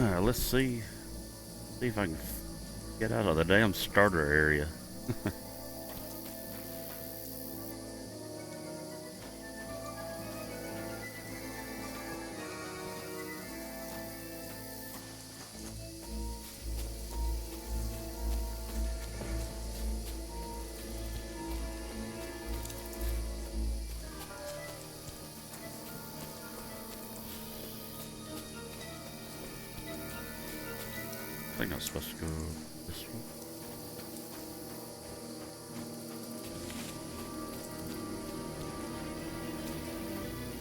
Let's see if I can get out of the damn starter area. I think I'm supposed to go this way.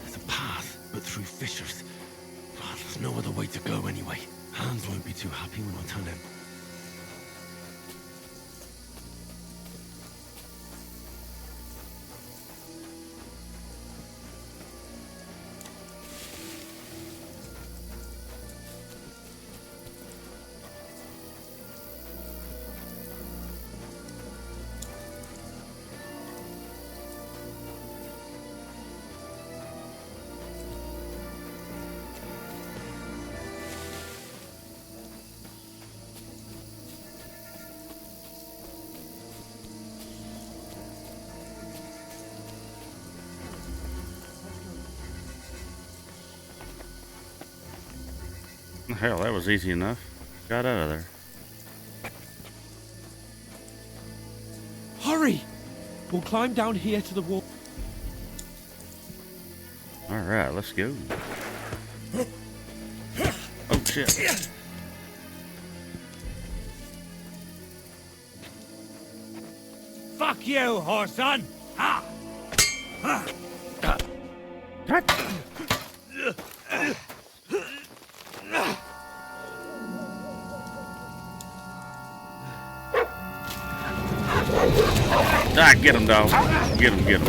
There's a path, but through fissures. Oh, there's no other way to go anyway. Hans won't be too happy when I tell him. Hell, that was easy enough. Got out of there. Hurry! We'll climb down here to the wall. Alright, let's go. Oh shit. Fuck you, whoreson! Ha! Ha! Ah, get him, dog. Get him, get him.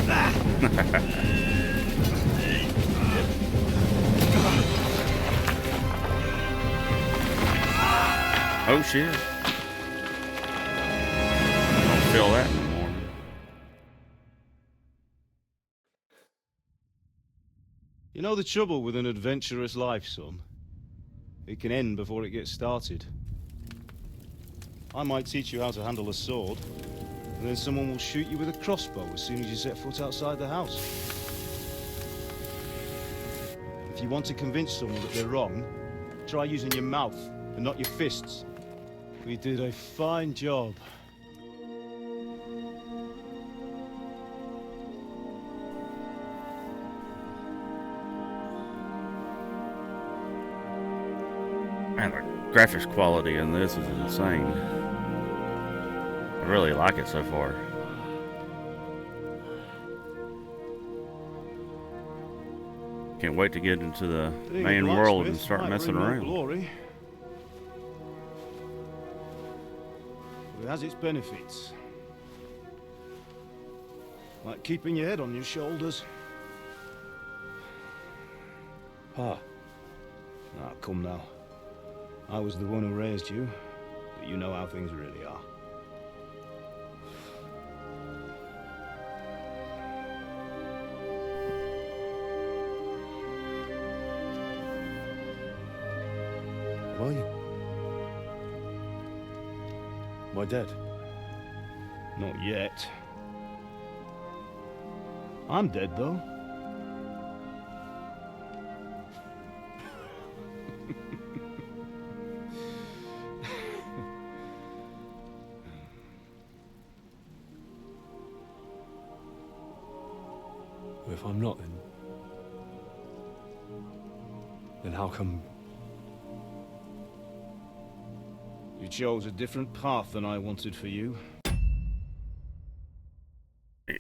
Oh, shit. I don't feel that no more. You know the trouble with an adventurous life, son? It can end before it gets started. I might teach you how to handle a sword, and then someone will shoot you with a crossbow as soon as you set foot outside the house. If you want to convince someone that they're wrong, try using your mouth and not your fists. We did a fine job. Man, the graphics quality in this is insane. I really like it so far. Can't wait to get into the main world and start messing around. Glory. But it has its benefits. Like keeping your head on your shoulders. Ah, come now. I was the one who raised you, but you know how things really are. How are you? Am I dead? Not yet. I'm dead, though. If I'm not, then how come? You chose a different path than I wanted for you. Yeah.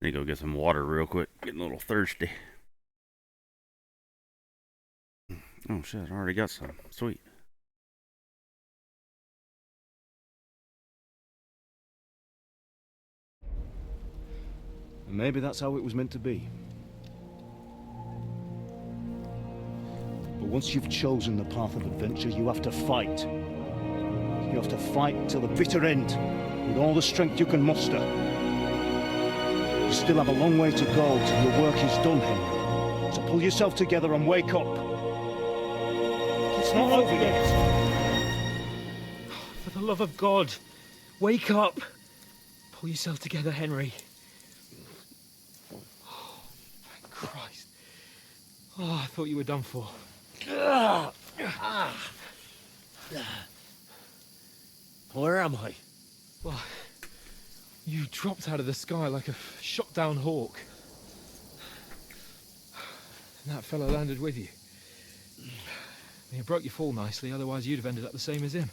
Need to go get some water real quick. Getting a little thirsty. Oh shit, I already got some. Sweet. And maybe that's how it was meant to be. But once you've chosen the path of adventure, you have to fight. You have to fight till the bitter end, with all the strength you can muster. You still have a long way to go till your work is done, Henry. So pull yourself together and wake up. It's It's not over yet. For the love of God, wake up. Pull yourself together, Henry. Oh, thank Christ. Oh, I thought you were done for. Where am I? Well, you dropped out of the sky like a shot-down hawk. And that fellow landed with you. You broke your fall nicely, otherwise you'd have ended up the same as him.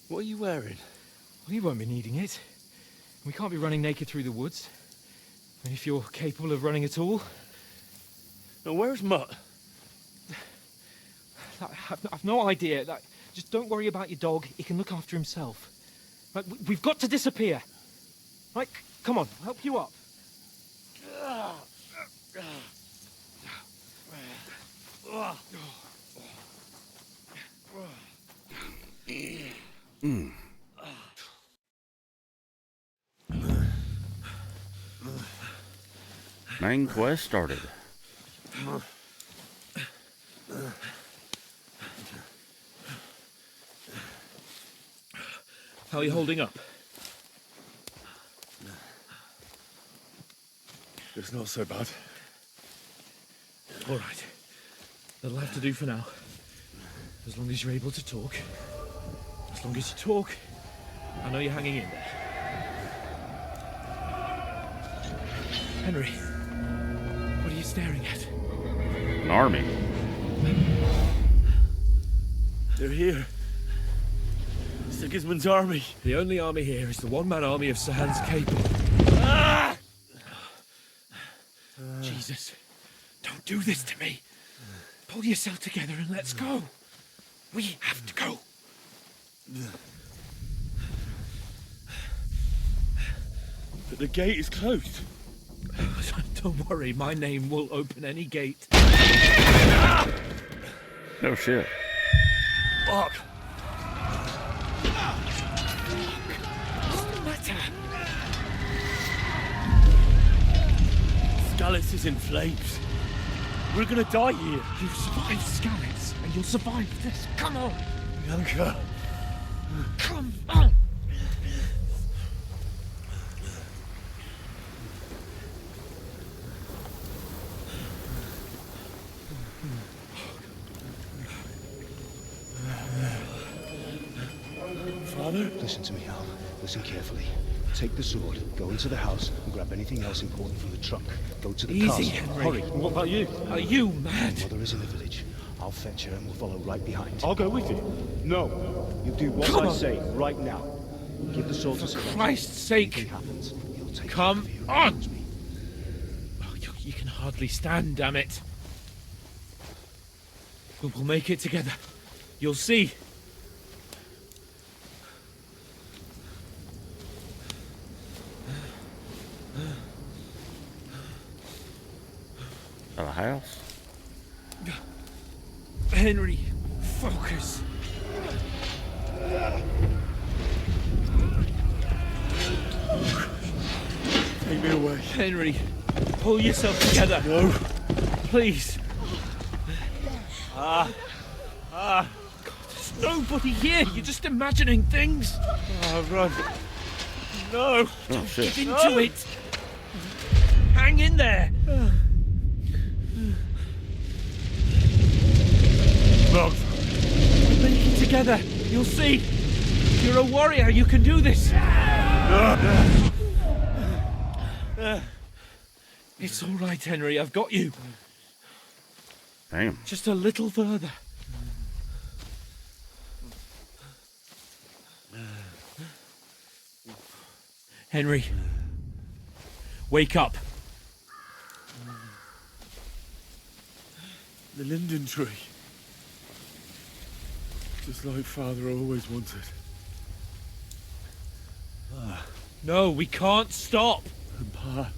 What are you wearing? Well, you won't be needing it. We can't be running naked through the woods. And if you're capable of running at all... Now, where's Mutt? I've no idea. Just don't worry about your dog. He can look after himself. Right, we've got to disappear. Right, come on, I'll help you up. Main quest started. How are you holding up? It's not so bad. All right. That'll have to do for now. As long as you're able to talk. As long as you talk, I know you're hanging in there. Henry, what are you staring at? An army. They're here. Sigismund's army. The only army here is the one-man army of Sahan's Cape. Jesus, don't do this to me. Pull yourself together and let's go. We have to go. But the gate is closed. Don't worry, my name will open any gate. No shit. Fuck. What's the matter? Skalitz is in flames. We're gonna die here. You survived Skalitz, and you'll survive this. Come on! Bianca. Come on! Father? Listen to me, Al. Listen carefully. Take the sword, go into the house, and grab anything else important from the truck. Go to the Easy, castle. Henry. Hurry. What about you? Are you mad? Mother is in the village. I'll fetch her and we'll follow right behind. I'll go with you. No. You do what Come I on. say right now. Give the sword to For Sir. Christ's sake! Anything happens, he'll take Come care of you. on. Trust me. Oh, you can hardly stand, damn it. We'll make it together. You'll see. At a house? Henry, focus. Take me away. Henry, pull yourself together. No. Please. God, there's nobody here. You're just imagining things. Run. No. Oh shit. Get into it. Hang in there. Run. Make it together. You'll see. You're a warrior. You can do this. It's all right, Henry. I've got you. Damn. Just a little further. Henry, wake up. The linden tree. Just like Father always wanted. No, we can't stop. And Pa.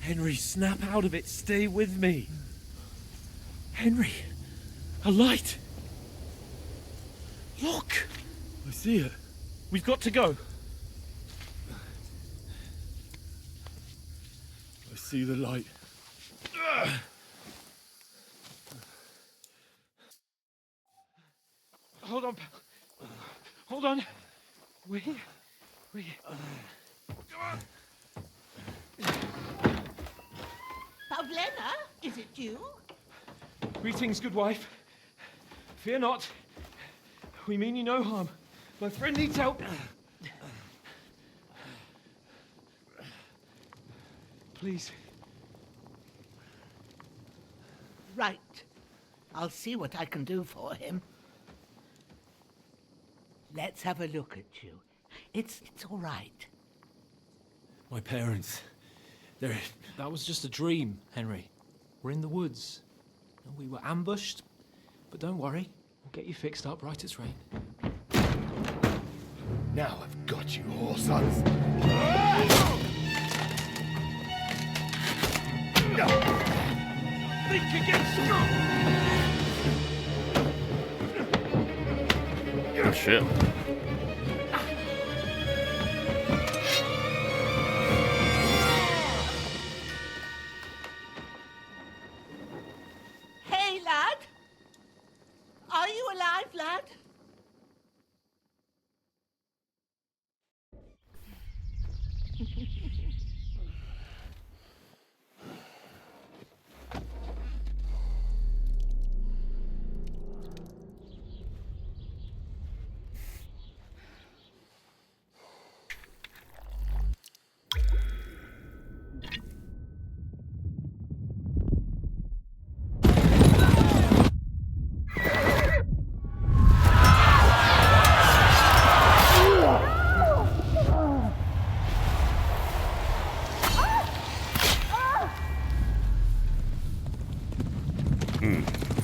Henry, snap out of it. Stay with me. Henry, a light. Look. I see it. We've got to go. I see the light. Hold on, pal. Hold on. We're here. We're here. Pavlena, is it you? Greetings, good wife. Fear not. We mean you no harm. My friend needs help. Please. Right. I'll see what I can do for him. Let's have a look at you. It's all right. My parents. They're... That was just a dream, Henry. We're in the woods. We were ambushed, but don't worry. We'll get you fixed up right as rain. Now I've got you, whoresons. Think again, strong! Oh shit. Hey, lad! Are you alive, lad?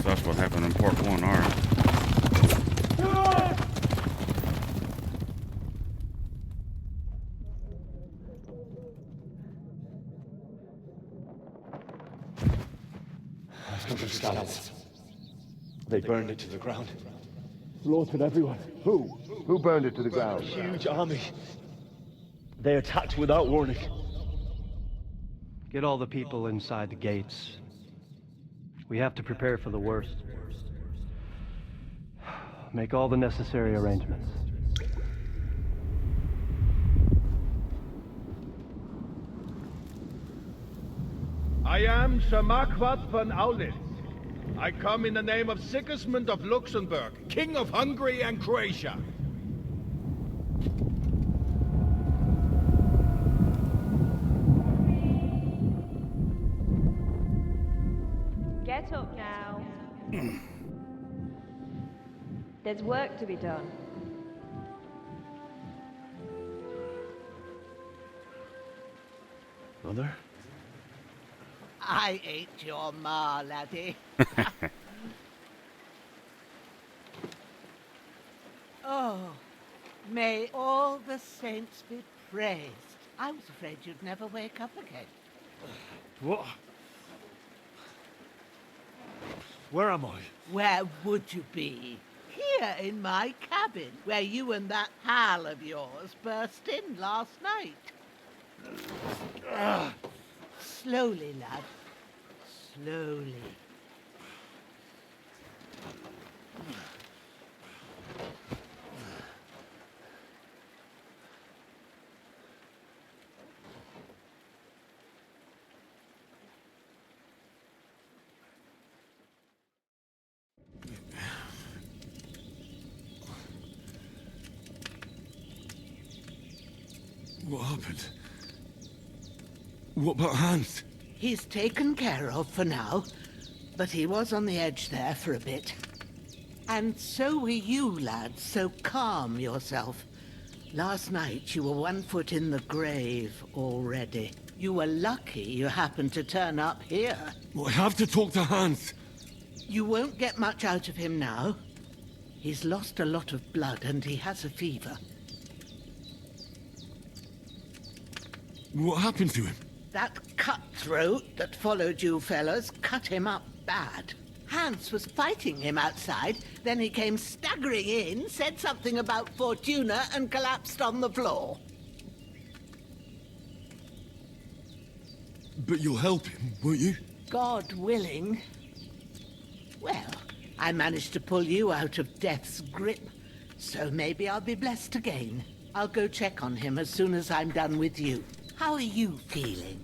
So that's what happened in part 1, alright. They burned it to the ground. Slaughtered everyone. Who? Who burned it to the ground? Huge army. They attacked without warning. Get all the people inside the gates. We have to prepare for the worst. Make all the necessary arrangements. I am Sir Marquardt von Aulitz. I come in the name of Sigismund of Luxembourg, King of Hungary and Croatia. Get up now. There's work to be done. Mother? I ain't your ma, laddie. Oh, may all the saints be praised. I was afraid you'd never wake up again. What? Where am I? Where would you be? Here in my cabin, where you and that pal of yours burst in last night. Slowly, lad. Slowly. What happened? What about Hans? He's taken care of for now, but he was on the edge there for a bit. And so were you, lad, so calm yourself. Last night you were 1 foot in the grave already. You were lucky you happened to turn up here. Well, I have to talk to Hans. You won't get much out of him now. He's lost a lot of blood and he has a fever. What happened to him? That cutthroat that followed you fellas cut him up bad. Hans was fighting him outside, then he came staggering in, said something about Fortuna, and collapsed on the floor. But you'll help him, won't you? God willing. Well, I managed to pull you out of death's grip, so maybe I'll be blessed again. I'll go check on him as soon as I'm done with you. How are you feeling?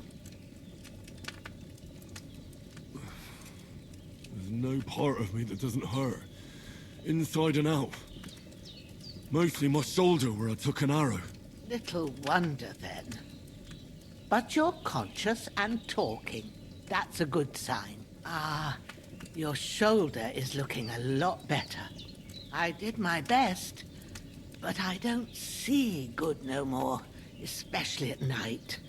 There's no part of me that doesn't hurt. Inside and out. Mostly my shoulder where I took an arrow. Little wonder then. But you're conscious and talking. That's a good sign. Ah, your shoulder is looking a lot better. I did my best, but I don't see good no more, especially at night.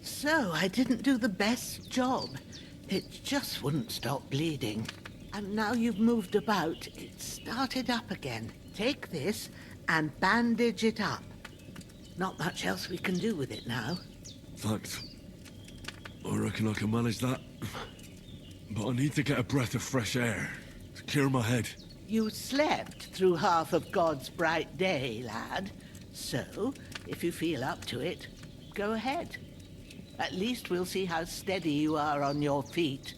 So I didn't do the best job. It just wouldn't stop bleeding. And now you've moved about, it started up again. Take this and bandage it up. Not much else we can do with it now. Thanks. I reckon I can manage that. But I need to get a breath of fresh air to clear my head. You slept through half of God's bright day, lad. So, if you feel up to it, go ahead. At least we'll see how steady you are on your feet.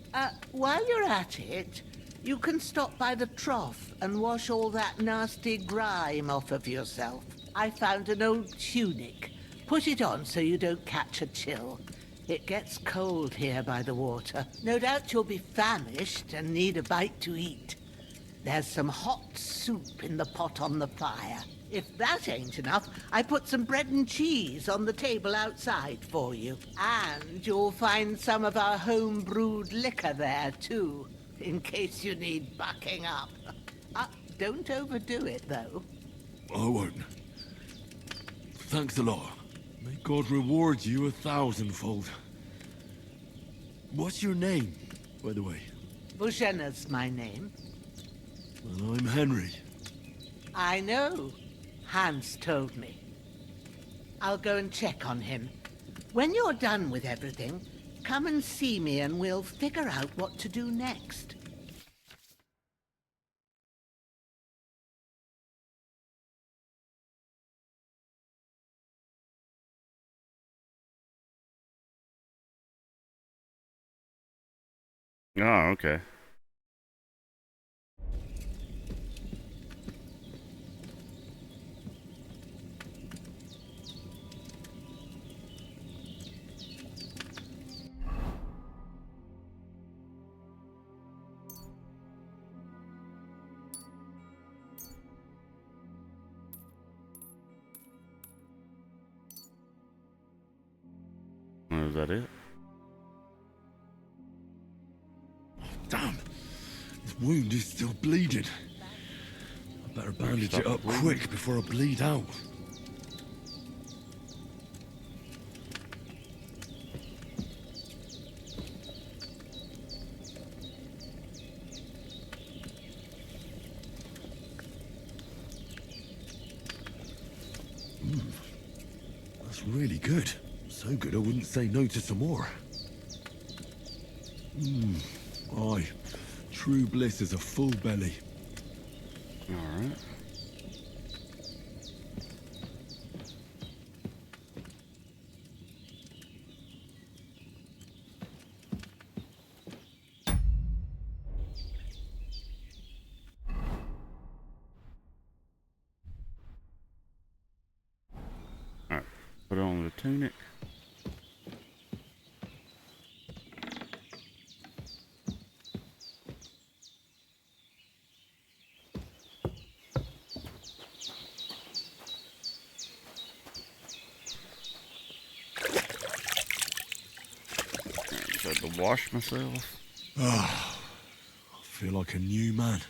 While you're at it, you can stop by the trough and wash all that nasty grime off of yourself. I found an old tunic. Put it on so you don't catch a chill. It gets cold here by the water. No doubt you'll be famished and need a bite to eat. There's some hot soup in the pot on the fire. If that ain't enough, I put some bread and cheese on the table outside for you. And you'll find some of our home-brewed liquor there, too, in case you need bucking up. Don't overdo it, though. I won't. Thanks a lot. May God reward you 1,000-fold. What's your name, by the way? Bouchena's my name. Well, I'm Henry. I know. Hans told me. I'll go and check on him. When you're done with everything, come and see me and we'll figure out what to do next. Oh, okay. Is that it? Damn! This wound is still bleeding. I better bandage it up quick before I bleed out. That's really good. So good I wouldn't say no to some more. Aye. True bliss is a full belly. Alright. Alright. Put on the tunic. To wash myself. I feel like a new man.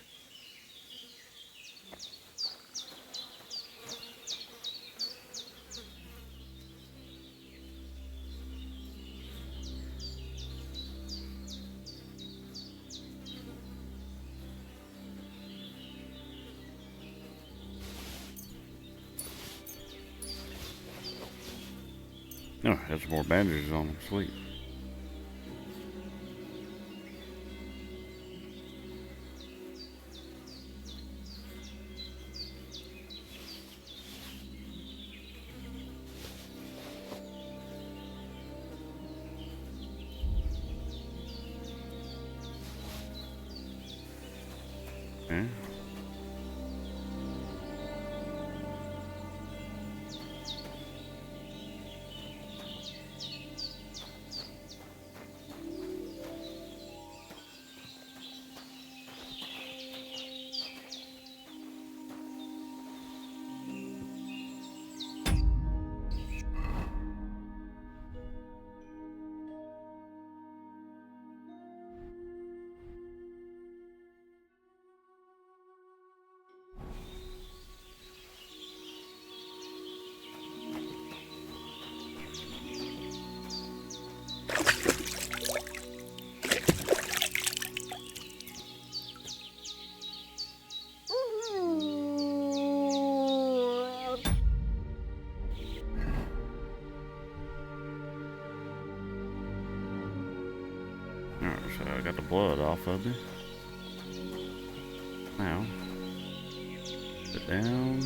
Oh, has more bandages on them. Sweet. So I got the blood off of me. Now, sit down.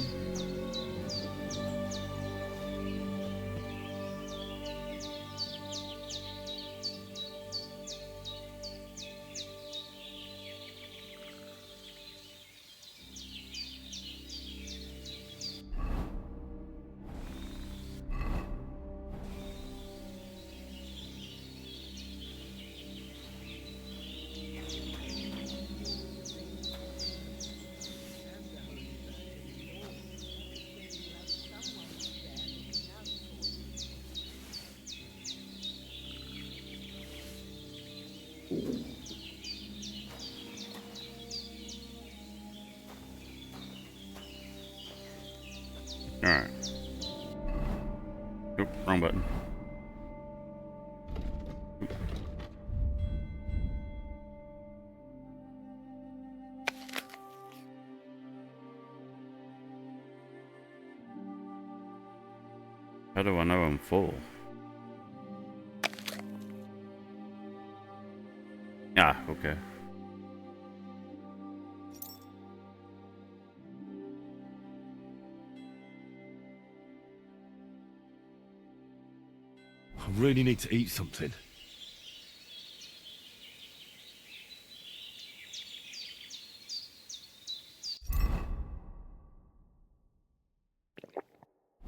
Alright. Oop, wrong button. How do I know I'm full? Ah, okay. I really need to eat something.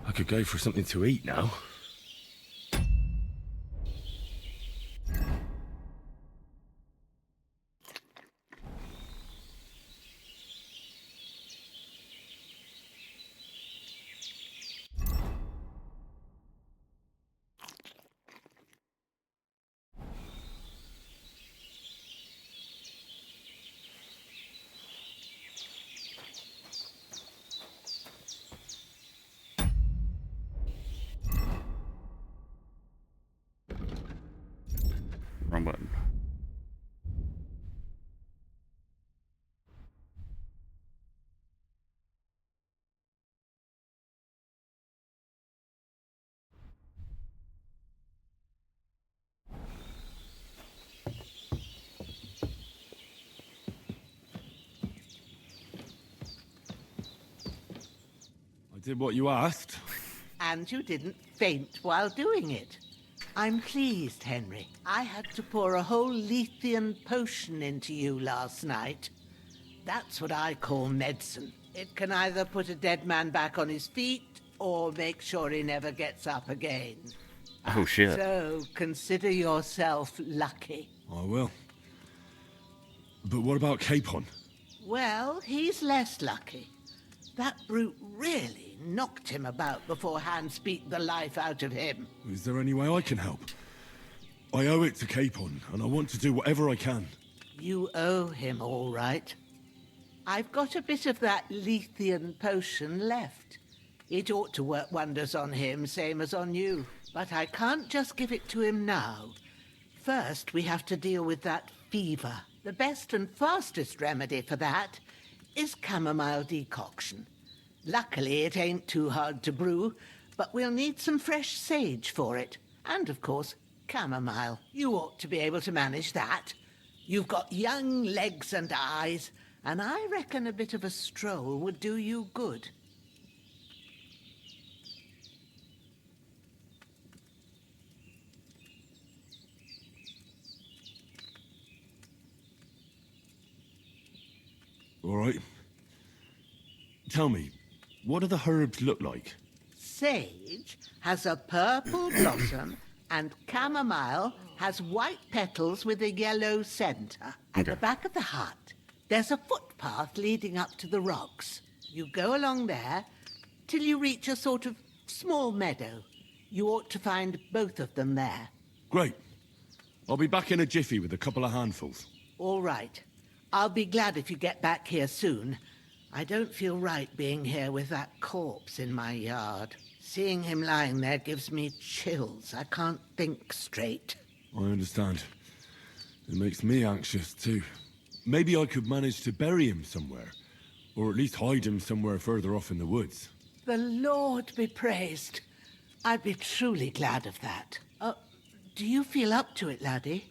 I could go for something to eat now. Wrong button. I did what you asked. And you didn't faint while doing it. I'm pleased, Henry. I had to pour a whole Lethean potion into you last night. That's what I call medicine. It can either put a dead man back on his feet or make sure he never gets up again. Oh shit. So consider yourself lucky. I will. But what about Capon? Well, he's less lucky. That brute really knocked him about before Hans beat the life out of him. Is there any way I can help? I owe it to Capon, and I want to do whatever I can. You owe him, all right. I've got a bit of that Lethean potion left. It ought to work wonders on him, same as on you. But I can't just give it to him now. First, we have to deal with that fever. The best and fastest remedy for that is chamomile decoction. Luckily, it ain't too hard to brew, but we'll need some fresh sage for it. And, of course, chamomile. You ought to be able to manage that. You've got young legs and eyes, and I reckon a bit of a stroll would do you good. All right. Tell me, what do the herbs look like? Sage has a purple blossom, and chamomile has white petals with a yellow center. At the back of the hut, there's a footpath leading up to the rocks. You go along there till you reach a sort of small meadow. You ought to find both of them there. Great. I'll be back in a jiffy with a couple of handfuls. All right. I'll be glad if you get back here soon. I don't feel right being here with that corpse in my yard. Seeing him lying there gives me chills. I can't think straight. I understand. It makes me anxious, too. Maybe I could manage to bury him somewhere. Or at least hide him somewhere further off in the woods. The Lord be praised. I'd be truly glad of that. Do you feel up to it, laddie?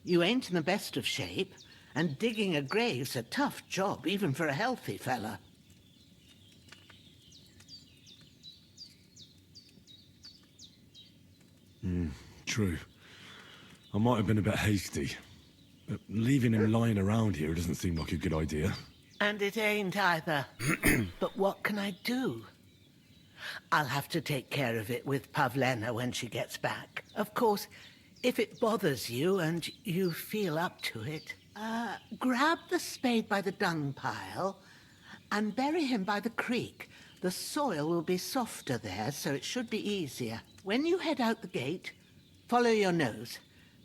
You ain't in the best of shape, and digging a grave's a tough job, even for a healthy fella. True. I might have been a bit hasty, but leaving him lying around here doesn't seem like a good idea. And it ain't either. But what can I do? I'll have to take care of it with Pavlena when she gets back. Of course, if it bothers you and you feel up to it, grab the spade by the dung pile and bury him by the creek. The soil will be softer there, so it should be easier. When you head out the gate, follow your nose.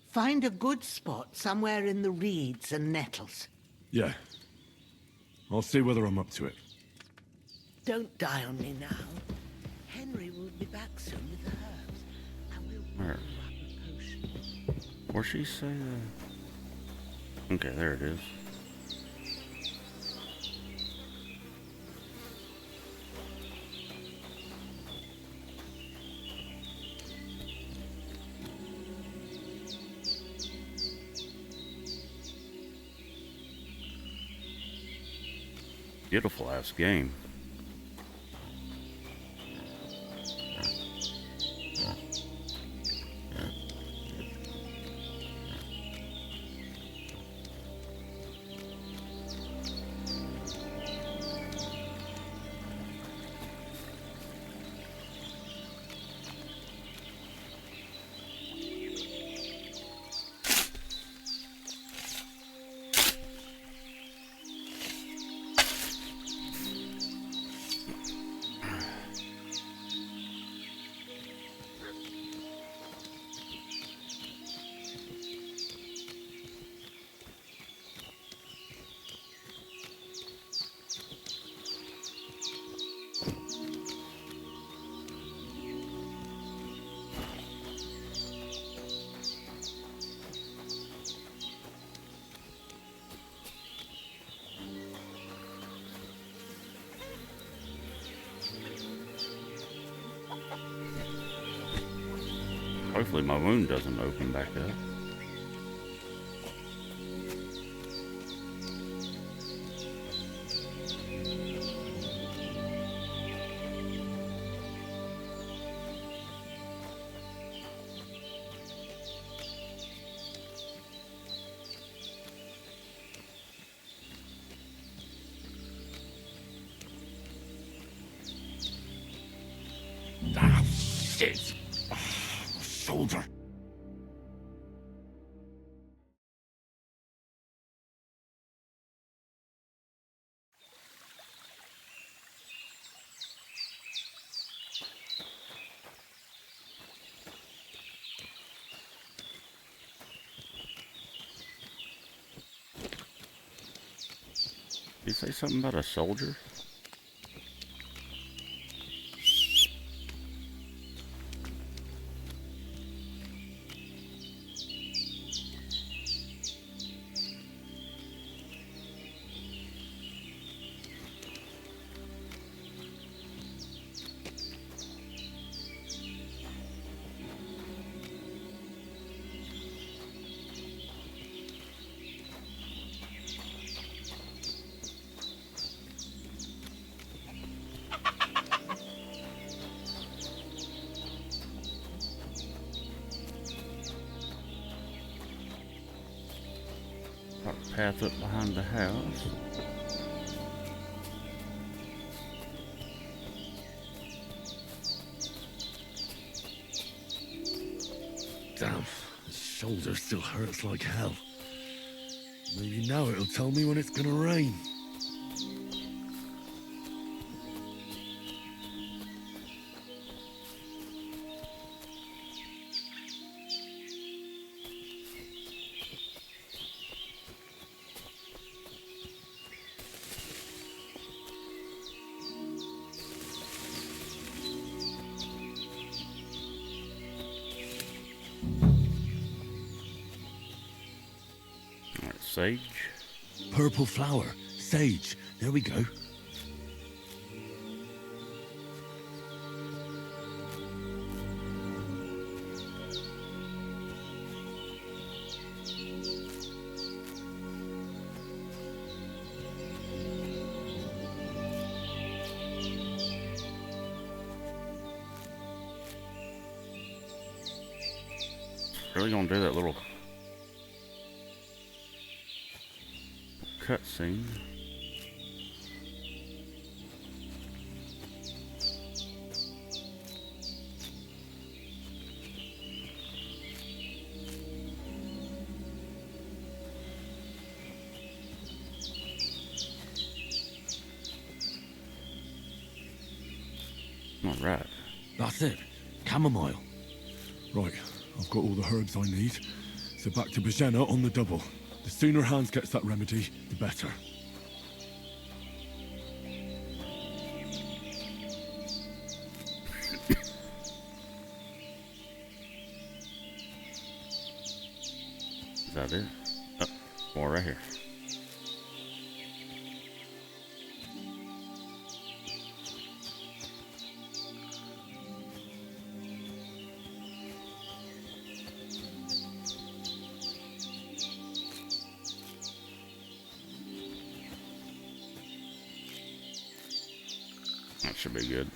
Find a good spot somewhere in the reeds and nettles. Yeah. I'll see whether I'm up to it. Don't die on me now. Henry will be back soon with the herbs, and we'll Where? brew up a potion. Where'd she say that? Okay, there it is. Beautiful ass game. Hopefully my wound doesn't open back up. Ah, shit! Ah, my shoulder. Did you say something about a soldier? Got a path up behind the house. Damn, the shoulder still hurts like hell. Maybe now it'll tell me when it's gonna rain. Alright, sage. Purple flower, sage. There we go. Really gonna do that little cutscene? All right. That's it. Chamomile. Right, I've got all the herbs I need. So back to Bajena on the double. The sooner Hans gets that remedy, the better. Is that it? Oh, more right here. That should be good.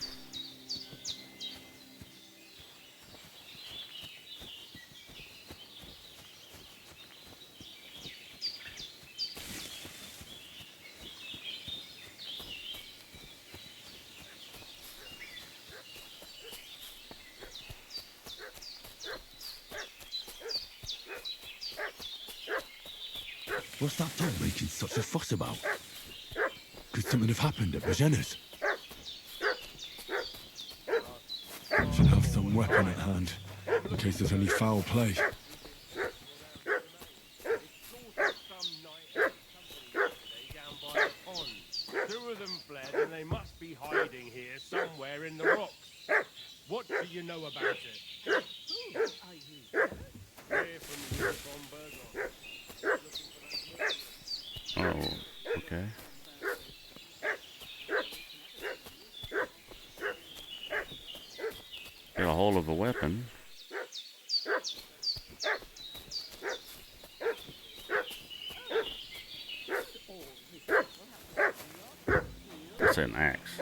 What's that dog making such a fuss about? Could something have happened at Bajena's? Should have some weapon at hand, in case there's any foul play. Two of them fled, and they must be hiding here somewhere in the rocks. What do you know about it? Who are you? We're from Lord von Berghoff. Oh, okay. Get a hold of a weapon. That's an axe.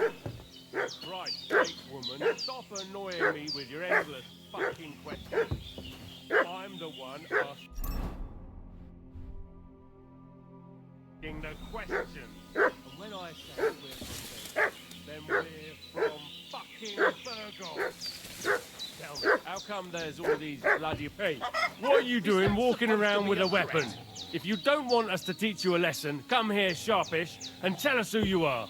Right, great woman, stop annoying me with your endless fucking questions. I'm the one asking the questions. And when I say we're from Berghoff, then we're from fucking Berghoff. Tell me, how come there's all these bloody... Hey, what are you doing walking around with a weapon? If you don't want us to teach you a lesson, come here sharpish and tell us who you are.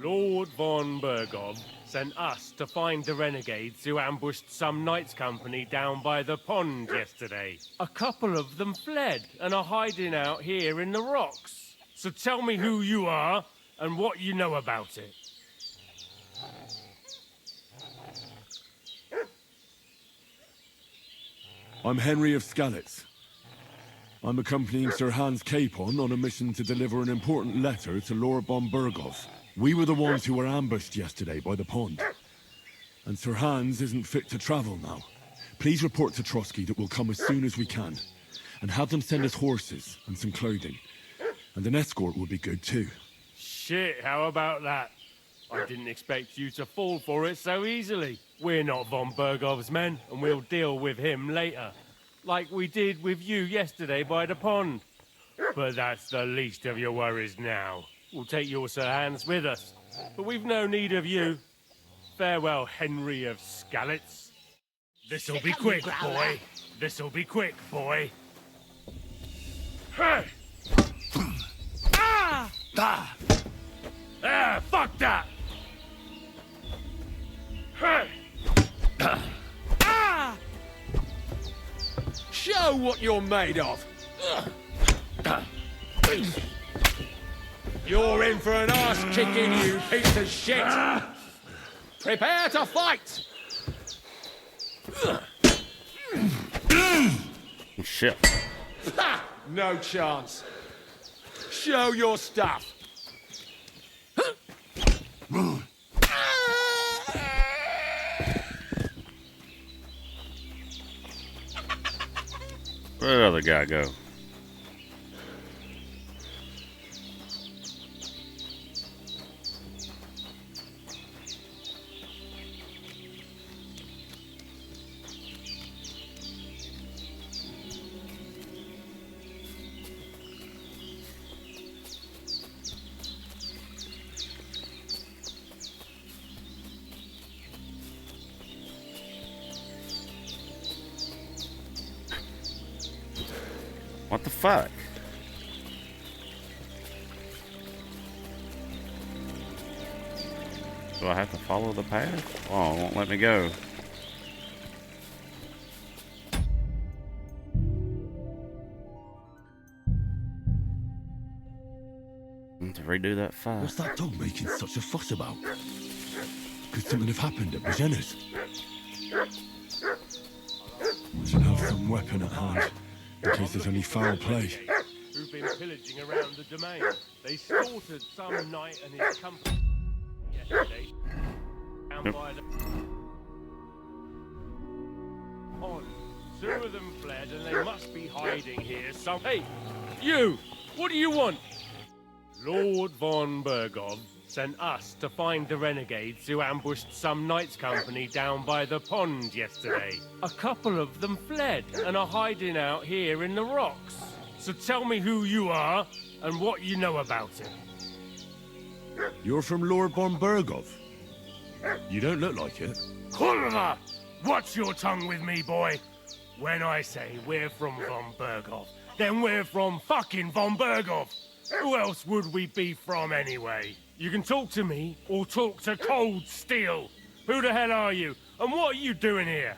Lord von Berghoff sent us to find the renegades who ambushed some knights' company down by the pond yesterday. A couple of them fled and are hiding out here in the rocks. So tell me who you are and what you know about it. I'm Henry of Skalitz. I'm accompanying Sir Hans Capon on a mission to deliver an important letter to Lord von Berghoff. We were the ones who were ambushed yesterday by the pond. And Sir Hans isn't fit to travel now. Please report to Trotsky that we'll come as soon as we can. And have them send us horses and some clothing. And an escort would be good too. Shit, how about that? I didn't expect you to fall for it so easily. We're not von Berghoff's men, and we'll deal with him later. Like we did with you yesterday by the pond. But that's the least of your worries now. We'll take your Sir Hans with us. But we've no need of you. Farewell, Henry of Skalitz. This'll be quick, boy. This'll be quick, boy. Hey! Ah! Ah! Ah, fuck that! Hey! Ah! Show what you're made of. You're in for an ass kicking, you piece of shit. Prepare to fight. Shit. Ha! No chance. Show your stuff. Where'd the other guy go? the fuck? Do I have to follow the path? Oh, it won't let me go. To redo that fight. What's that dog making such a fuss about? Could something have happened at Bajena's? I should have some weapon at hand, in case there's any foul play. Who've been pillaging around the domain. They slaughtered some knight and his company yesterday. Down by the pond. Two of them fled and they must be hiding here some. Hey, you! What do you want? Lord von Bergov sent us to find the renegades who ambushed some knights' company down by the pond yesterday. A couple of them fled and are hiding out here in the rocks. So tell me who you are and what you know about it. You're from Lord von Bergov? You don't look like it. Kurva! Watch your tongue with me, boy. When I say we're from von Bergov, then we're from fucking von Bergov. Who else would we be from anyway? You can talk to me or talk to Cold Steel. Who the hell are you? And what are you doing here?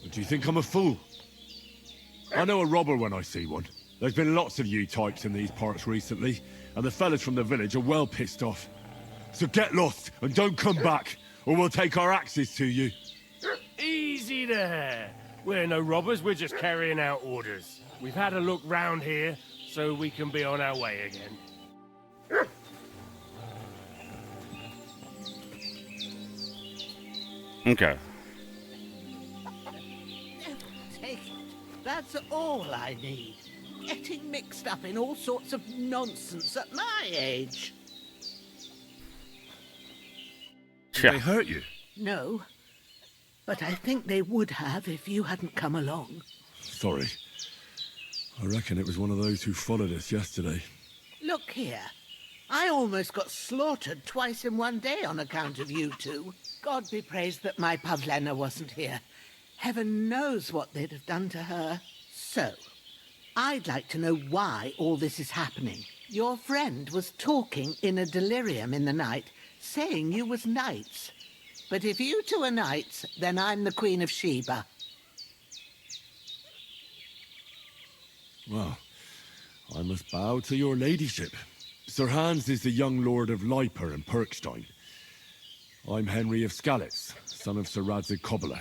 Do you think I'm a fool? I know a robber when I see one. There's been lots of you types in these parts recently, and the fellas from the village are well pissed off. So get lost and don't come back, or we'll take our axes to you. Easy there. We're no robbers, we're just carrying out orders. We've had a look round here, so we can be on our way again. Okay. Take it. That's all I need. Getting mixed up in all sorts of nonsense at my age. Did they hurt you? No. But I think they would have if you hadn't come along. Sorry. I reckon it was one of those who followed us yesterday. Look here. I almost got slaughtered twice in one day on account of you two. God be praised that my Pavlena wasn't here. Heaven knows what they'd have done to her. So, I'd like to know why all this is happening. Your friend was talking in a delirium in the night, saying you was knights. But if you two are knights, then I'm the Queen of Sheba. Well, I must bow to your ladyship. Sir Hans is the young lord of Leiper and Perkstein. I'm Henry of Skalitz, son of Sir Radzig Kobyla,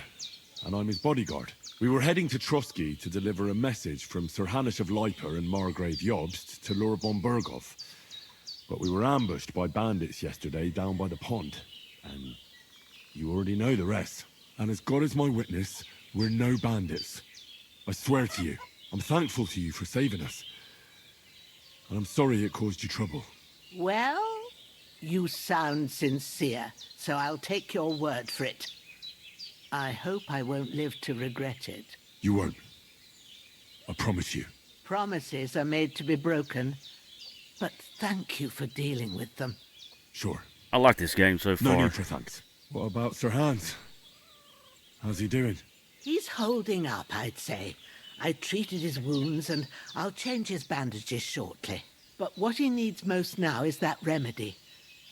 and I'm his bodyguard. We were heading to Trotsky to deliver a message from Sir Hanish of Leiper and Margrave Jobst to Lord von Bergov. But we were ambushed by bandits yesterday down by the pond, and you already know the rest. And as God is my witness, we're no bandits. I swear to you, I'm thankful to you for saving us. And I'm sorry it caused you trouble. Well, you sound sincere, so I'll take your word for it. I hope I won't live to regret it. You won't. I promise you. Promises are made to be broken, but thank you for dealing with them. Sure. I like this game so far. No need for thanks. What about Sir Hans? How's he doing? He's holding up, I'd say. I treated his wounds and I'll change his bandages shortly. But what he needs most now is that remedy.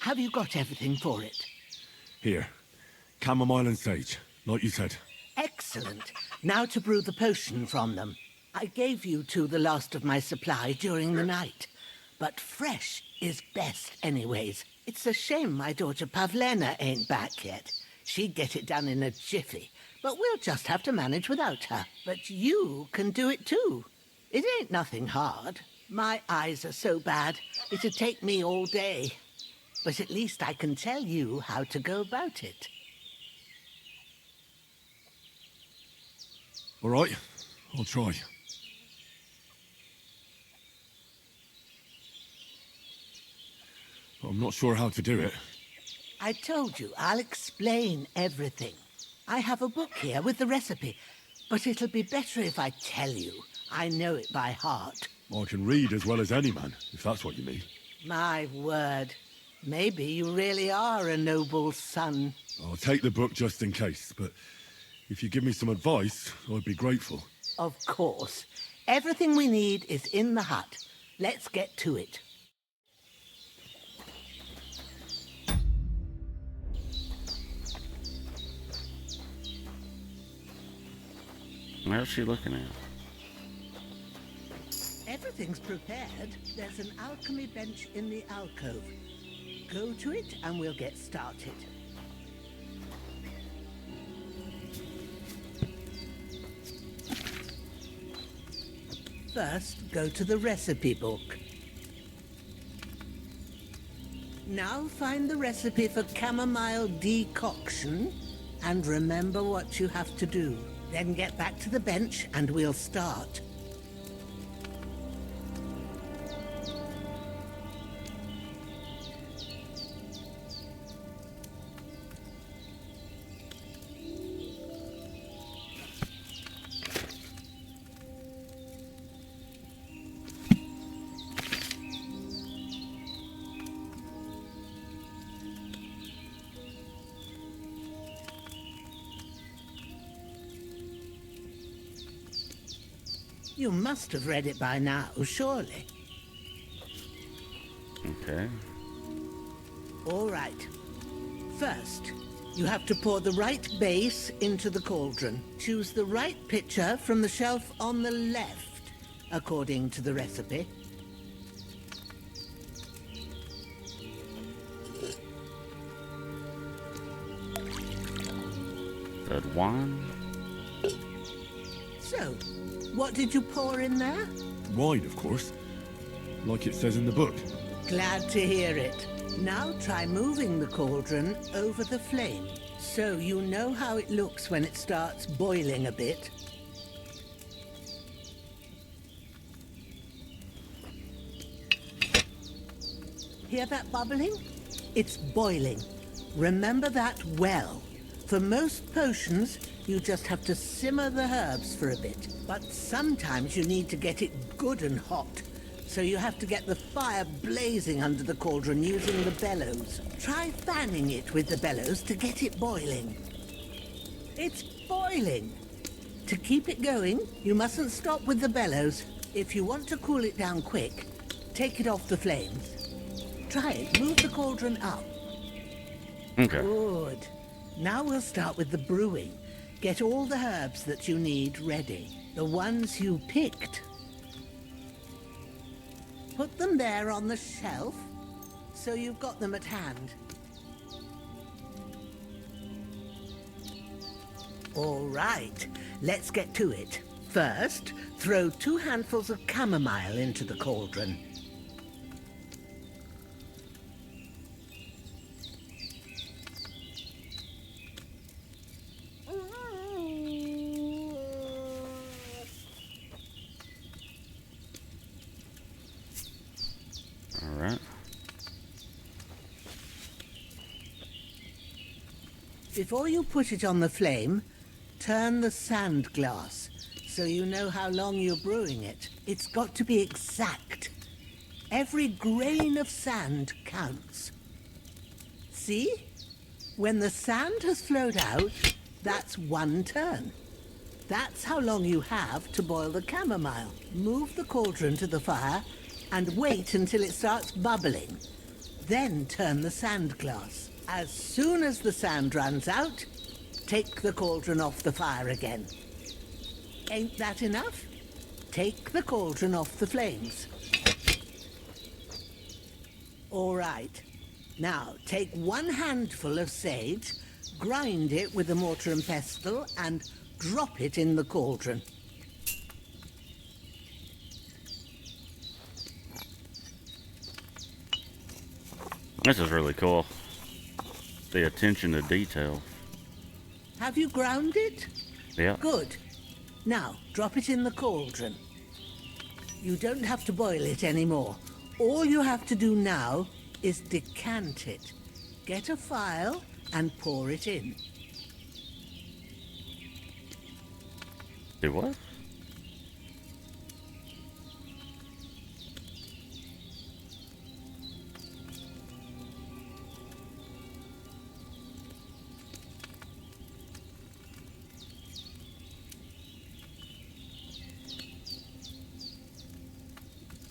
Have you got everything for it? Here. Chamomile and sage, like you said. Excellent. Now to brew the potion from them. I gave you two the last of my supply during the night. But fresh is best anyways. It's a shame my daughter Pavlena ain't back yet. She'd get it done in a jiffy. But we'll just have to manage without her. But you can do it too. It ain't nothing hard. My eyes are so bad, it'd take me all day. But at least I can tell you how to go about it. All right, I'll try. But I'm not sure how to do it. I told you, I'll explain everything. I have a book here with the recipe, but it'll be better if I tell you. I know it by heart. I can read as well as any man, if that's what you mean. My word. Maybe you really are a noble son. I'll take the book just in case, but if you give me some advice, I'd be grateful. Of course. Everything we need is in the hut. Let's get to it. What's she looking at? Everything's prepared. There's an alchemy bench in the alcove. Go to it and we'll get started. First, go to the recipe book. Now find the recipe for chamomile decoction and remember what you have to do. Then get back to the bench and we'll start. You must have read it by now, surely. Okay. All right. First, you have to pour the right base into the cauldron. Choose the right pitcher from the shelf on the left, according to the recipe. Red wine. So, what did you pour in there? Wine, of course. Like it says in the book. Glad to hear it. Now try moving the cauldron over the flame, so you know how it looks when it starts boiling a bit. Hear that bubbling? It's boiling. Remember that well. For most potions, you just have to simmer the herbs for a bit. But sometimes you need to get it good and hot. So you have to get the fire blazing under the cauldron using the bellows. Try fanning it with the bellows to get it boiling. It's boiling. To keep it going, you mustn't stop with the bellows. If you want to cool it down quick, take it off the flames. Try it. Move the cauldron up. Okay. Good. Now we'll start with the brewing. Get all the herbs that you need ready. The ones you picked. Put them there on the shelf, so you've got them at hand. All right, let's get to it. First, throw 2 handfuls of chamomile into the cauldron. Before you put it on the flame, turn the sand glass so you know how long you're brewing it. It's got to be exact. Every grain of sand counts. See? When the sand has flowed out, that's 1 turn. That's how long you have to boil the chamomile. Move the cauldron to the fire and wait until it starts bubbling. Then turn the sand glass. As soon as the sand runs out, take the cauldron off the fire again. Ain't that enough? Take the cauldron off the flames. All right. Now, take 1 handful of sage, grind it with a mortar and pestle, and drop it in the cauldron. This is really cool. The attention to detail. Have you ground it? Yeah. Good. Now, drop it in the cauldron. You don't have to boil it anymore. All you have to do now is decant it. Get a phial and pour it in. Do what?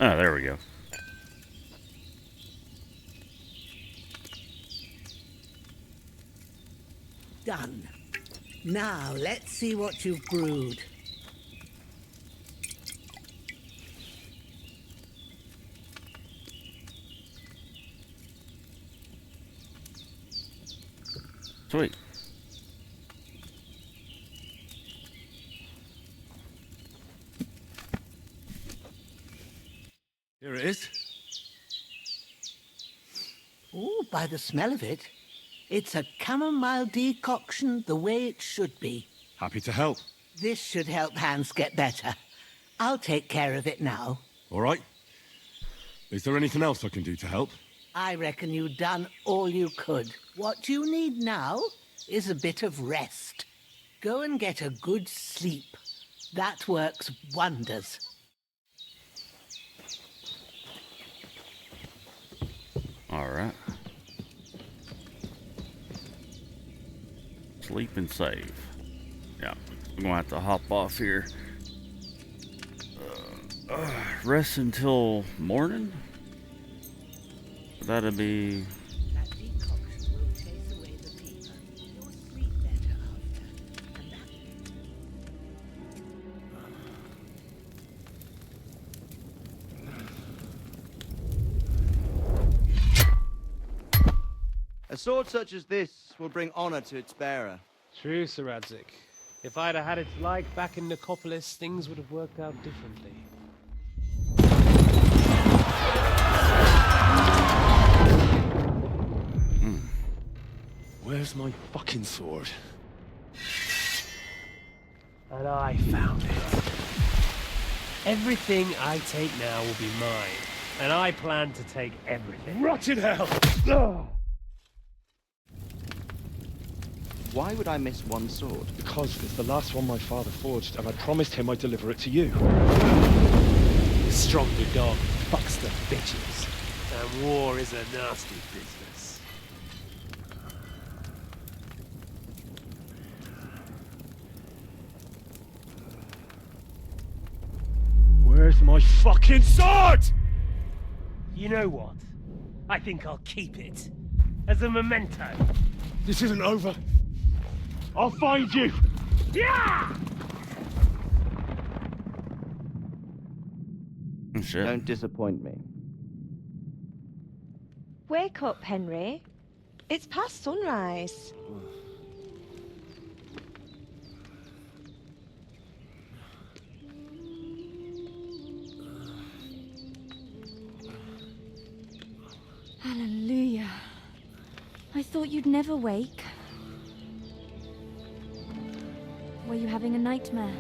Oh, there we go. Done. Now, let's see what you've brewed. Sweet. Here it is. Oh, by the smell of it, it's a chamomile decoction the way it should be. Happy to help. This should help Hans get better. I'll take care of it now. All right. Is there anything else I can do to help? I reckon you've done all you could. What you need now is a bit of rest. Go and get a good sleep. That works wonders. All right. Sleep and save. Yeah, I'm gonna have to hop off here. Rest until morning? That'd be... That decoction will chase away the fever. You'll sleep better after. And that... A sword such as this will bring honor to its bearer. True, Sir Radzik. If I'd have had its like back in Nicopolis, things would have worked out differently. Where's my fucking sword? And I found it. Everything I take now will be mine, and I plan to take everything. Rotted hell! Why would I miss one sword? Because it's the last one my father forged, and I promised him I'd deliver it to you. Stronger dog fucks the bitches, and war is a nasty business. Where's my fucking sword? You know what? I think I'll keep it as a memento. This isn't over. I'll find you! Yeah! Shit. Don't disappoint me. Wake up, Henry. It's past sunrise. Hallelujah. I thought you'd never wake. Were you having a nightmare?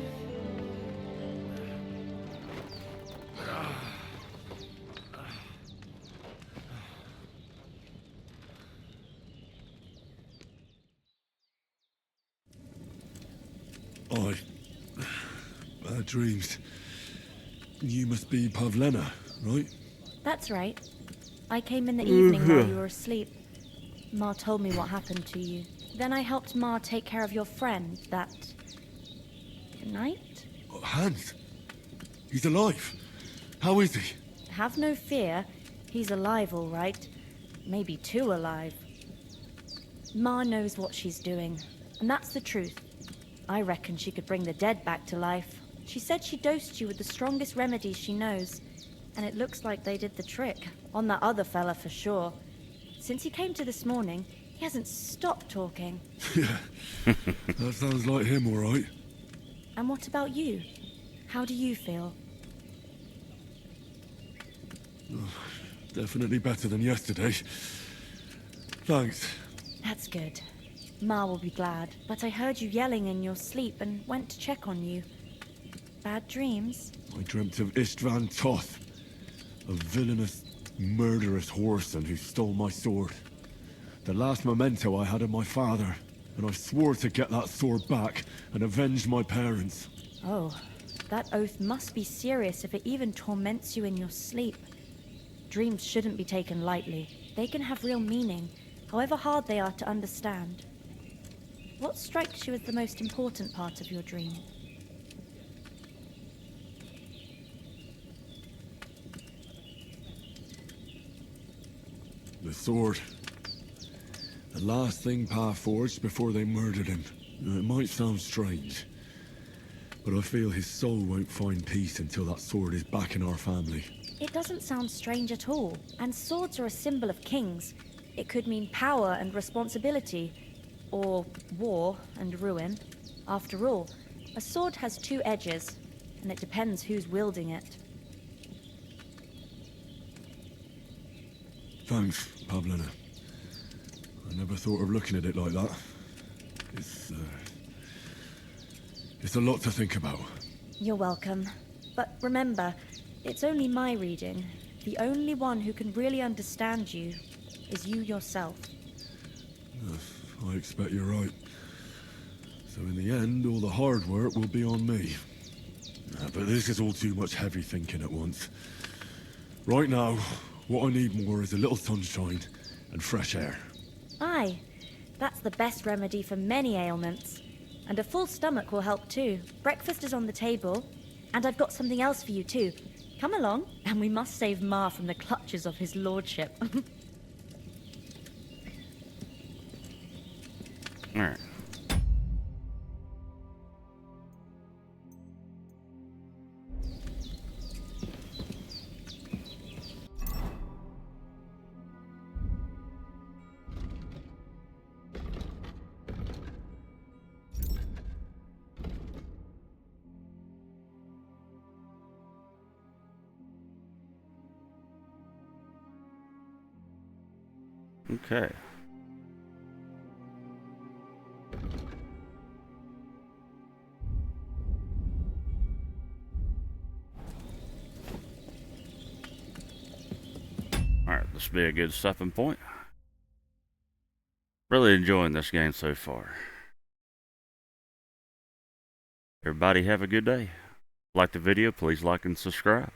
Bad dreams. You must be Pavlena, right? That's right. I came in the evening while you were asleep. Ma told me what happened to you. Then I helped Ma take care of your friend that night? Oh, Hans. He's alive. How is he? Have no fear. He's alive, all right. Maybe too alive. Ma knows what she's doing, and that's the truth. I reckon she could bring the dead back to life. She said she dosed you with the strongest remedies she knows, and it looks like they did the trick. On that other fella for sure. Since he came to this morning, he hasn't stopped talking. Yeah, that sounds like him, all right. And what about you? How do you feel? Definitely better than yesterday. Thanks. That's good. Ma will be glad, but I heard you yelling in your sleep and went to check on you. Bad dreams? I dreamt of Istvan Toth, a villainous, murderous whoreson who stole my sword. The last memento I had of my father, and I swore to get that sword back and avenge my parents. Oh, that oath must be serious if it even torments you in your sleep. Dreams shouldn't be taken lightly. They can have real meaning, however hard they are to understand. What strikes you as the most important part of your dream? The sword. The last thing Pa forged before they murdered him. It might sound strange, but I feel his soul won't find peace until that sword is back in our family. It doesn't sound strange at all, and swords are a symbol of kings. It could mean power and responsibility, or war and ruin. After all, a sword has two edges, and it depends who's wielding it. Thanks, Pavlina. I never thought of looking at it like that. It's a lot to think about. You're welcome. But remember, it's only my reading. The only one who can really understand you is you yourself. I expect you're right. So in the end, all the hard work will be on me. But this is all too much heavy thinking at once. Right now, what I need more is a little sunshine and fresh air. Aye, that's the best remedy for many ailments. And a full stomach will help too. Breakfast is on the table, and I've got something else for you too. Come along, and we must save Ma from the clutches of his lordship. Alright. Okay. Alright, this will be a good stopping point. Really enjoying this game so far. Everybody have a good day. Like the video, please like and subscribe.